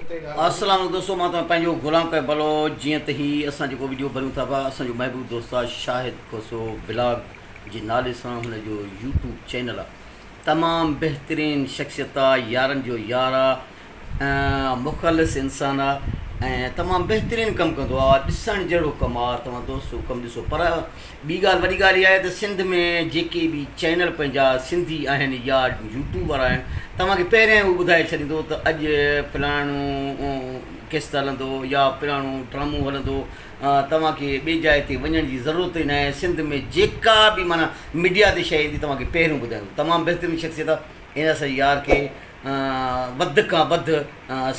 अस्सलाम दोस्तों, मां तव्हां गुलाम कै भलो जीअं त ही असां जेको वीडियो भरियूं था पिया असांजो महबूब दोस्त आहे शाहिद खोसो ब्लॉग जे नाले सां हुनजो यूट्यूब चैनल आहे। तमामु बहितरीनु शख़्सियत आहे, यारनि जो यार आहे, मुख़लिस इंसान आहे ऐं तमामु बहितरीनु कमु कंदो आहे। ॾिसणु जहिड़ो कमु आहे, तव्हां दोस्तो कमु ॾिसो। पर ॿी ॻाल्हि वॾी ॻाल्हि इहा आहे त सिंध में जेके बि चैनल पंहिंजा सिंधी आहिनि या यूट्यूबर आहिनि, तव्हांखे पहिरियों हू ॿुधाए छॾींदो त अॼु फलाणो किस्त हलंदो या फलाणो ड्रामो हलंदो। तव्हांखे ॿिए जाइ ते वञण जी ज़रूरत ई न आहे। सिंध में जेका बि माना मीडिया ते शइ ईंदी तव्हांखे पहिरियों ॿुधाईंदो। तमामु बहितरीनु शख़्सियत आहे। इन सां यार खे वध खां वधि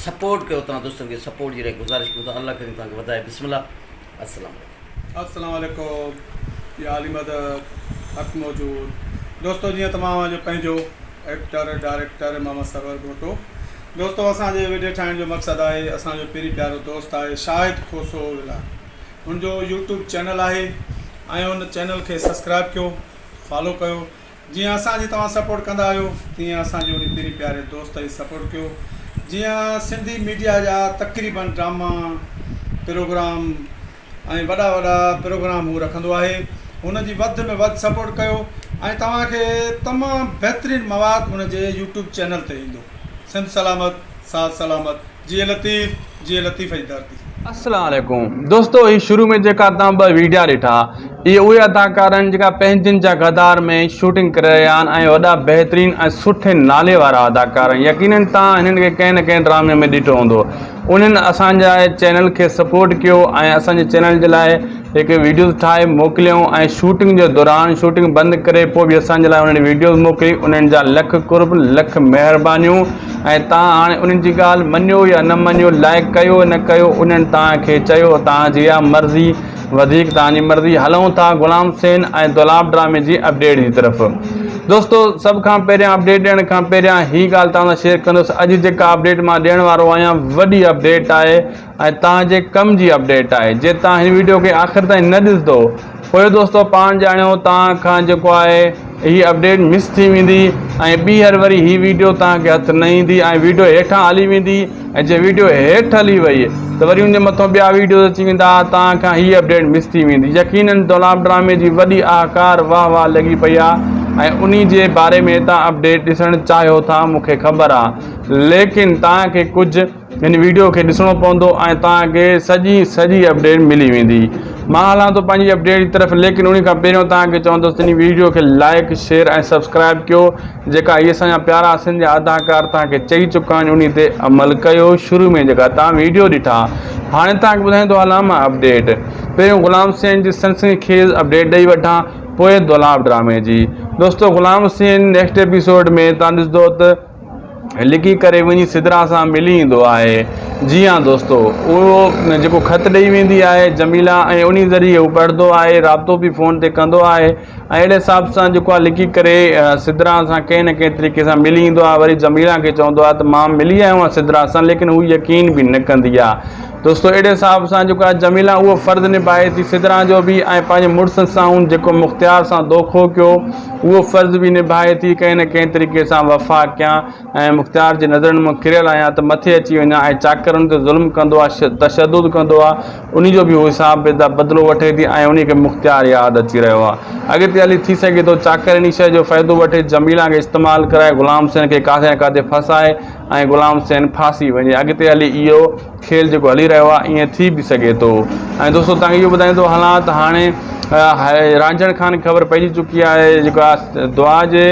सपोर्ट कयो। तव्हां दोस्तनि खे सपोर्ट जी लाइ गुज़ारिश कयूं था। अल्लाह करे तव्हांखे वधाए। बिस्मिल्लाह। अस्सलाम वालेकुम। या अली मदद हक़ मौजूद दोस्तों, जीअं तव्हांजो पंहिंजो एक्टर डायरेक्टर मोहम्मद सरवर भुट्टो दोस्तों, असांजे वीडियो ठाहिण जो मक़सदु आहे, असांजो पहिरीं प्यारो दोस्त आहे शाहिद खोसो व्लॉग। हुनजो यूट्यूब चैनल आहे ऐं हुन चैनल खे सब्सक्राइब कयो, फॉलो कयो। जीअं असांजी तव्हां सपोर्ट कंदा आहियो तीअं असांजे उन पहिरीं प्यारे दोस्त जी सपोर्ट कयो। जीअं सिंधी मीडिया जा तक़रीबन ड्रामा प्रोग्राम ऐं वॾा वॾा प्रोग्राम हू रखंदो आहे, हुनजी वधि में वधि सपोर्ट कयो ऐं तव्हांखे तमामु बहितरीनु मवाद हुनजे यूट्यूब चैनल ते ईंदो। सिंध सलामत, साथ सलामत। जीअं लतीफ़ जी धरती। अस्सलाम वालेकुम दोस्तों, ये शुरू में जेका तव्हां वीडियो ॾिठा ये उहे अदाकार आहिनि जेका पंहिंजनि जा गदार में शूटिंग करे रहिया आहिनि ऐं वॾा बहितरीनु ऐं सुठे नाले वारा अदाकार आहिनि। यकीनन तव्हां हिननि खे कंहिं न कंहिं ड्रामे में ॾिठो हूंदो। उन्हनि असांजा चैनल खे सपोर्ट कयो ऐं असांजे चैनल जे लाइ हिकु वीडियोज़ ठाहे मोकिलियऊं ऐं शूटिंग जे दौरान शूटिंग बंदि करे पोइ बि असांजे लाइ उन्हनि वीडियोज़ मोकिली। उन्हनि जा लख कुर्ब लख महिरबानियूं। ऐं तव्हां हाणे उन्हनि जी ॻाल्हि मञियो या न मञियो, लाइक कयो न कयो, उन्हनि तव्हांखे चयो तव्हांजी इहा मर्ज़ी, वधीक तव्हांजी मर्ज़ी। हलूं था गुलाम हुसैन ऐं दुलाब ड्रामे जी अपडेट जी तरफ़। दोस्तों, सभ खां पहिरियां अपडेट ॾियण खां पहिरियां हीअ ॻाल्हि तव्हां सां शेयर कंदुसि। अॼु जेका अपडेट मां ॾियण वारो आहियां वॾी अपडेट आहे ऐं तव्हांजे कम जी अपडेट आहे। जे तव्हां हिन वीडियो खे आख़िर ताईं न ॾिसंदो पोइ दोस्तो पाण ॼाणियो तव्हां खां जेको आहे हीअ अपडेट मिस थी वेंदी ऐं ॿीहर वरी हीअ वीडियो तव्हांखे हथु न ईंदी ऐं वीडियो हेठां हली वेंदी ऐं जे वीडियो हेठि हली वई त वरी उनजे मथां ॿिया वीडियोज़ अची वेंदा, तव्हां खां हीअ अपडेट मिस थी वेंदी। यकीनन दुलाब ड्रामे जी वॾी आकार वाह लॻी पई आहे ऐं उन्ही जे बारे में तव्हां अपडेट ॾिसणु चाहियो था, मूंखे ख़बर आहे। लेकिन तव्हांखे कुझु हिन वीडियो खे ॾिसणो पवंदो ऐं तव्हांखे सॼी अपडेट मिली वेंदी। मां हलां थो पंहिंजी अपडेट जी तरफ़, लेकिन उन खां पहिरियों तव्हांखे चवंदुसि हिन वीडियो खे लाइक शेयर ऐं सब्सक्राइब कयो। जेका हीअ असांजा प्यारा सिंध जा अदाकार तव्हांखे चई चुका आहिनि उन ते अमल कयो। शुरू में जेका तव्हां वीडियो ॾिठा, हाणे तव्हांखे ॿुधाईंदो हलां मां अपडेट। पहिरियों गुलाम हुसैन जी सनसनीखेज़ अपडेट ॾेई वठां, पोइ दुलाब ड्रामे जी। दोस्तों, गुलाम हुसैन नेक्स्ट एपिसोड में तव्हां ॾिसंदो त लिकी करे वञी सिदरा सां मिली ईंदो आहे। जी हाँ दोस्तों, उहो जेको ख़त ॾेई वेंदी आहे जमीला ऐं उन ज़रिए हू पढ़ंदो आहे, राब्तो बि फ़ोन ते कंदो आहे ऐं अहिड़े हिसाब सां जेको आहे लिकी करे सिदरा सां कंहिं न कंहिं तरीक़े सां मिली ईंदो आहे। वरी जमीला खे चवंदो आहे त मां मिली आयो आहियां सिदरा सां, लेकिन हू यकीन बि न कंदी आहे। दोस्तों, अहिड़े हिसाब सां जेको आहे जमीला उहो फ़र्ज़ु निभाए थी सिदरा जो बि ऐं पंहिंजे मुड़ुस सां जेको मुख़्तियार सां धोखो कयो उहो फ़र्ज़ु बि निभाए थी। कंहिं न कंहिं तरीक़े सां वफ़ा कयां ऐं मुख़्तियार जे नज़रनि में किरियल आहियां त मथे अची वञा ऐं चाकरनि ते ज़ुल्म कंदो आहे, तशदुद कंदो आहे, उन जो बि उहो हिसाब बदिलो वठे थी ऐं उन खे मुख़्तियार यादि अची रहियो आहे। अॻिते हली थी सघे थो चाकर इन शइ जो फ़ाइदो वठे, जमीला खे इस्तेमालु कराए गुलाम हुसैन खे काथे न काथे फसाए ऐं गुलाम हुसैन फासी वञे। अॻिते हली इहो खेल जेको हली रहियो आहे ईअं थी बि सघे थो। ऐं दोस्तों, तव्हांखे इहो ॿुधाईंदो हलां त हाणे रांझण खान ख़बर पइजी चुकी आहे जेको आहे दुआ जे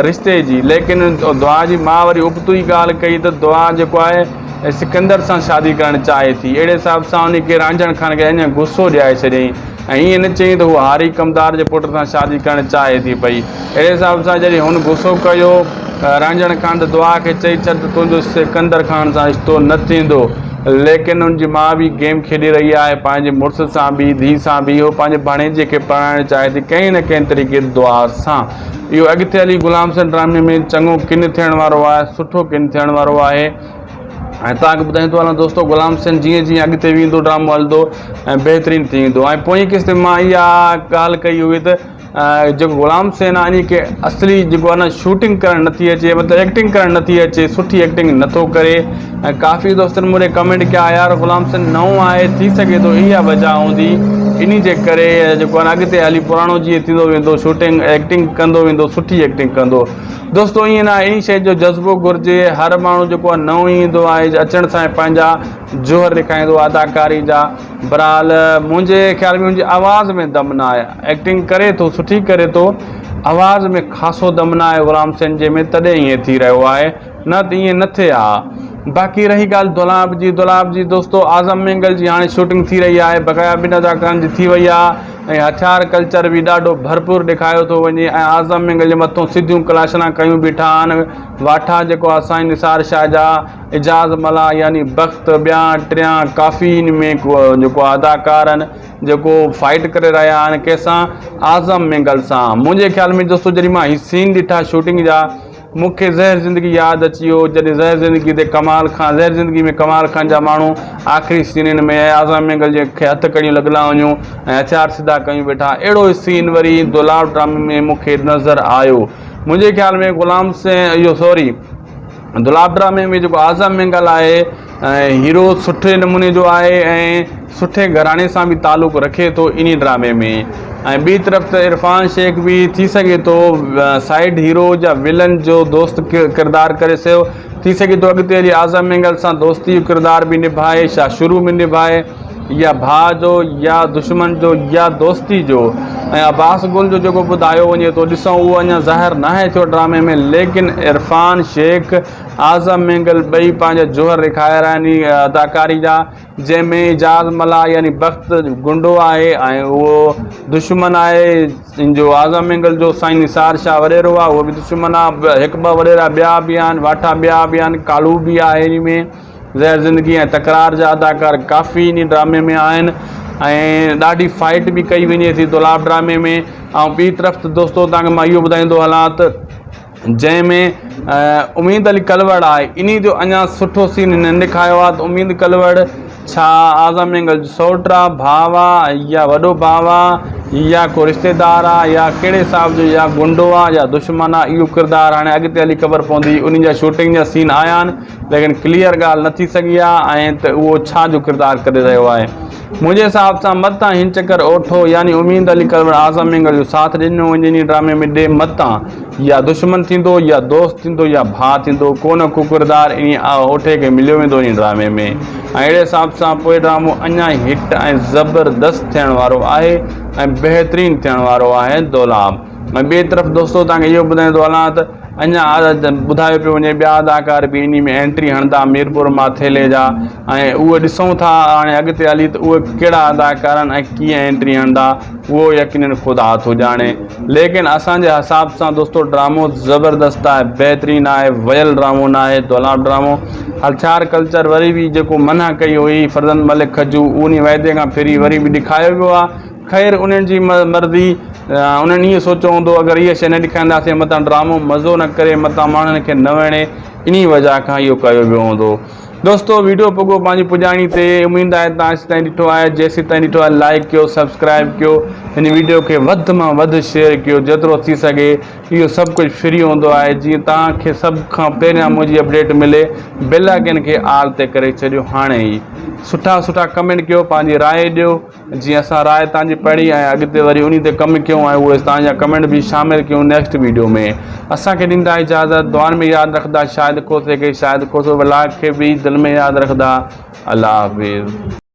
रिश्ते जी, लेकिन दुआ जी माउ वरी उबतो ई ॻाल्हि कई त दुआ जेको आहे सिकंदर सां शादी करणु चाहे थी। अहिड़े हिसाब सां उनखे रांझण खान खे अञा गुस्सो ॾियाए छॾियईं ऐं ईअं न चयईं त हू हारी कमदार जे पुट सां शादी करणु चाहे थी पई। अहिड़े हिसाब सां जॾहिं हुन गुस्सो कयो रांझण खान त दुआ खे चई छॾ त तुंहिंजो सिकंदर खान सां रिश्तो न थींदो। लेकिन उनजी माउ बि गेम खेॾी रही आहे पंहिंजे मुड़ुस सां बि, धीउ सां बि। उहो पंहिंजे भाणेजे खे पढ़ाइणु चाहे थी कंहिं न कंहिं तरीक़े दुआ सां। इहो अॻिते हली गुलाम हुसैन ड्रामे में चङो किन थियण वारो आहे, सुठो किन थियण वारो आहे। ऐं तव्हांखे ॿुधाईंदो हलां दोस्तो, गुलाम हुसैन जीअं जीअं अॻिते वेंदो ड्रामो हलंदो ऐं बहितरीनु थी वेंदो। ऐं पोइ किस्त मां इहा ॻाल्हि कई हुई त जेको ग़ुलाम हुसैन आहे इन खे असली जेको आहे न शूटिंग करणु नथी अचे, मतिलबु एक्टिंग करणु नथी अचे, सुठी एक्टिंग नथो करे। ऐं काफ़ी दोस्तनि मूंखे कमेंट कया यार ग़ुलाम हुसैन नओं आहे, थी सघे थो इहा वजह हूंदी, इन जे करे जेको आहे न अॻिते हली पुराणो जीअं थींदो वेंदो शूटिंग एक्टिंग कंदो वेंदो, सुठी एक्टिंग कंदो। दोस्तो ईअं न इन शइ जो जज़्बो घुरिजे, हर माण्हू जेको आहे नओं ईंदो आहे अचण सां पंहिंजा जोहर ॾेखारींदो आहे अदाकारी जा। बहरहाल मुंहिंजे ख़्याल में मुंहिंजी आवाज़ में दम न आहे, एक्टिंग करे थो सुठी करे थो, आवाज़ में ख़ासो दम न आहे ग़ुलाम हुसैन जे में, तॾहिं ईअं थी रहियो आहे, न त ईअं न थिए हा। बाक़ी रही ॻाल्हि दुलाब जी दोस्तो आज़म मैंगल जी हाणे शूटिंग थी रही आहे, बक़ाया ॿिनि अदाकारनि जी थी वई आहे ऐं हथियार कल्चर बि ॾाढो भरपूर ॾेखारियो थो वञे ऐं आज़म मैंगल जे मथां सिधियूं क्लाशना कयूं बीठा आहिनि। वाठा जेको आहे साईं निसार शाह जा, एजाज़ मला यानी बख़्त, ॿिया टियां काफ़ी इन में जेको आहे अदाकार आहिनि जेको फाइट करे रहिया आहिनि कंहिंसां, आज़म मैंगल सां। मुंहिंजे ख़्याल में दोस्तो जॾहिं मां हीउ सीन ॾिठा शूटिंग जा, मूंखे ज़हर ज़िंदगी यादि अची वियो, जॾहिं ज़हर ज़िंदगी ते ज़हर ज़िंदगी में कमाल खान जा माण्हू आख़िरी सीननि में आज़म मैंगल जे खे हथ कड़ियूं लॻला वञूं ऐं हथियार सिधा कयूं वेठा, अहिड़ो सीन वरी दुलाब ड्रामे में मूंखे नज़र आयो। मुंहिंजे ख़्याल में ग़ुलाम हुसैन दुलाब ड्रामे में जेको आज़म मैंगल आहे हीरो सुठे नमूने जो आहे ऐं सुठे घराणे सां बि तालुक़ु रखे थो इन ड्रामे में। ऐं ॿी तरफ़ त इरफान शेख बि थी सघे थो साइड हीरो या विलन जो दोस्त किरदारु करे सघियो, थी सघे थो अॻिते हली आज़म मैंगल सां दोस्ती जो किरदारु बि निभाए, छा शुरू में निभाए, या भाउ जो या दुश्मन जो या दोस्ती जो। ऐं अब्बास गुल जो जेको ॿुधायो वञे थो, ॾिसूं उहो अञा ज़ाहिर न आहे थियो ड्रामे में, लेकिन इरफान शेख आज़म मैंगल ॿई पंहिंजा जोहर ॾेखारिया आहिनि अदाकारी जा, जंहिंमें एजाज़ मला यानी बख़्त गुंडो आहे ऐं उहो दुश्मन आहे इन जो आज़म मैंगल जो साईं निसार शाह वॾेरो आहे, उहो बि दुश्मन आहे। हिकु ॿ वॾेरा ॿिया बि आहिनि, वाठा ॿिया बि आहिनि, कालू बि आहे इन में, ज़हर ज़िंदगी ऐं तकरार जा अदाकार काफ़ी इन ड्रामे में आहिनि ऐं ॾाढी फाइट बि कई वञे थी दुलाब ड्रामे में। ऐं ॿी तरफ़ त दोस्तो तव्हांखे मां इहो ॿुधाईंदो हलां त जंहिंमें उम्मीद अली कलवड़ आहे, इन जो अञा सुठो सीन न ॾेखारियो आहे त उम्मीद कलवड़ छा आज़म मैंगल जो सौट आहे, भाउ आहे या वॾो भाउ आहे या को रिश्तेदार आहे या कहिड़े हिसाब जो, या गुंडो आहे या दुश्मन आहे, इहो किरदारु हाणे अॻिते हली ख़बर पवंदी। उन जा शूटिंग जा सीन आया आहिनि, लेकिन क्लियर ॻाल्हि न थी सघी आहे ऐं त उहो छा जो किरदारु करे रहियो आहे। मुंहिंजे हिसाब सां मतां हिन चकर ओठो यानी उम्मीद अली कलवड़ आज़म मैंगल जो साथ ॾिनो वञे इन ड्रामे में, ॾे मतां या दुश्मन थींदो या दोस्त थींदो या भाउ थींदो, को न को किरदारु इन ओठे खे मिलियो वेंदो इन ड्रामे में। ऐं अहिड़े हिसाब सां पोइ ड्रामो अञा हिट ऐं ज़बरदस्त थियण वारो आहे ऐं बहितरीनु थियण वारो आहे दुलाब। ऐं ॿिए तरफ़ दोस्तो तव्हांखे इहो ॿुधाईंदो हलां त अञा ॿुधायो पियो वञे ॿिया अदाकार बि इन में एंट्री हणंदा मीरपुर माथेले जा, ऐं उहे ॾिसूं था हाणे अॻिते हली त उहे कहिड़ा अदाकार आहिनि ऐं कीअं एंट्री हणंदा, उहो यकीनन ख़ुदा थो ॼाणे। लेकिन असांजे हिसाब सां दोस्तो ड्रामो ज़बरदस्त आहे, बहितरीनु आहे, वयल ड्रामो न आहे दुलाब ड्रामो। हथियार कल्चर वरी बि जेको मना कई हुई फरज़ंद मलिक खजू, उन वाइदे खां फिरी वरी बि ॾेखारियो वियो आहे। ख़ैर उन्हनि जी मर्ज़ी, उन्हनि ईअं सोचियो हूंदो अगरि इहा शइ न ॾेखारींदासीं मतां ड्रामो मज़ो न करे, मतां माण्हुनि खे न वणे, इन वजह खां इहो कयो वियो हूंदो। दोस्तो वीडियो पुॻो पंहिंजी पुॼाणी ते, उमेद आहे तव्हां जेसि ताईं ॾिठो आहे, जेसि ताईं ॾिठो आहे लाइक कयो, सब्सक्राइब कयो, हिन वीडियो खे वधि मां वधि शेयर कयो, जेतिरो थी सघे। इहो सभु कुझु फ्री हूंदो आहे, जीअं तव्हांखे सभु खां पहिरियां मुंहिंजी अपडेट मिले। बेल आइकन खे आल ते करे छॾियो हाणे ई। सुठा कमेंट कयो, पंहिंजी राय ॾियो, जीअं असां राय तव्हांजी पढ़ी ऐं अॻिते वरी उन ते कमु कयूं ऐं उहे तव्हांजा कमेंट बि शामिलु कयूं नेक्स्ट वीडियो में। असांखे ॾींदा इजाज़त, दुआनि में यादि रखंदा शाहिद खोसे खे, शाहिद खोसो व्लॉग खे बि दिलि में यादि रखंदा। अल्लाह हाफ़िज़।